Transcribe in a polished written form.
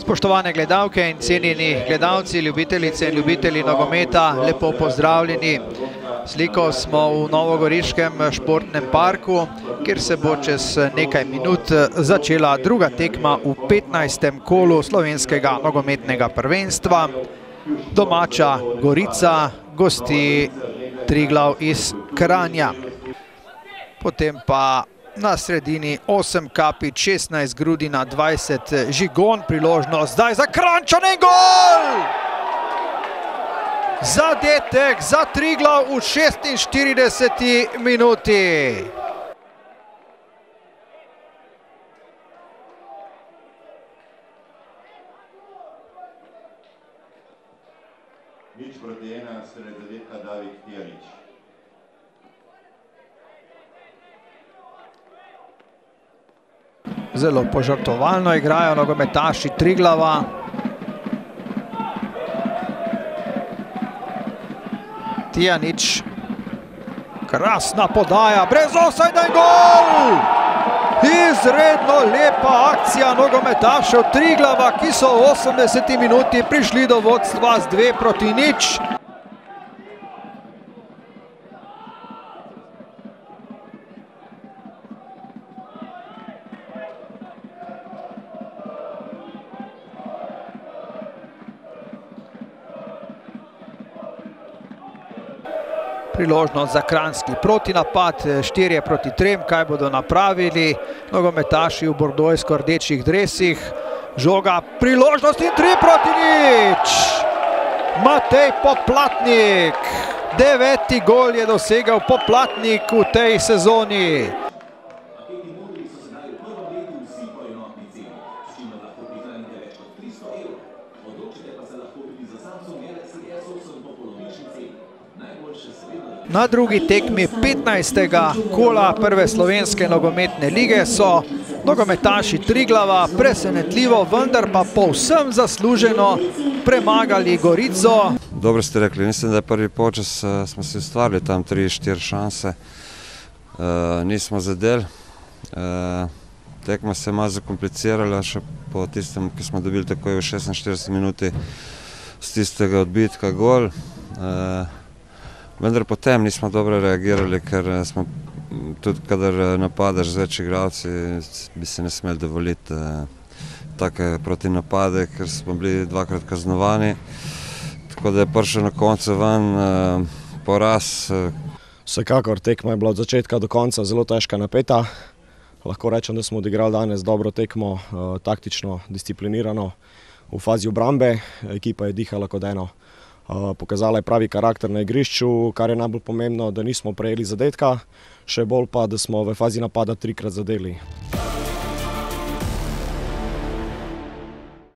Spoštovane gledalke in cenjeni gledalci, ljubitelice in ljubitelji nogometa, lepo pozdravljeni. Sliko smo v Novogoriškem športnem parku, kjer se bo čez nekaj minut začela druga tekma v 15. kolu slovenskega nogometnega prvenstva. Domača Gorica gosti Triglav iz Kranja. Potem pa na sredini 8 Kapič, 16 Grudina, 20 Žigon, priložnost zdaj za Kranjčane, gol! Zadetek za Triglav v 46. minuti. Nič proti 1, sredi zadetka David Tijanič. Zelo požrtvovalno igrajo nogometaši Triglava. Tijanič, krasna podaja, brez ofsajda in gol! Izredno lepa akcija nogometašev Triglava, ki so v 80. minuti prišli do vodstva z 2-0. Priložnost za kranjski protinapad, 4-3, kaj bodo napravili nogometaši v bordojsko-rdečih dresih. Žoga, priložnost in 3-0. Matej Poplatnik, 9. gol je dosegel Poplatnik v tej sezoni. Na drugi tekmi 15. kola prve slovenske nogometne lige so nogometaši Triglava presenetljivo, vendar pa povsem zasluženo premagali Gorico. Dobro ste rekli, mislim, da je prvi počas smo si ustvarili tam 3-4 šanse. Nismo zadeli. Tekma se je malo zakomplicirala, še po tistem, ki smo dobili takoj v 46 minuti z tistega odbitka gol. Vendar potem nismo dobro reagirali, ker smo tudi, kadar napadaš z več igralci, bi se ne smeli dovoliti take protinapade, ker smo bili dvakrat kaznovani. Tako da je prišel na koncu ven poraz. Vsekakor tekma je bila od začetka do konca zelo težka, napeta. Lahko rečem, da smo odigrali danes dobro tekmo, taktično, disciplinirano v fazi obrambe. Ekipa je dihala kot eno. Pokazala je pravi karakter na igrišču, kar je najbolj pomembno, da nismo prejeli zadetka, še bolj pa, da smo v fazi napada 3-krat zadeli.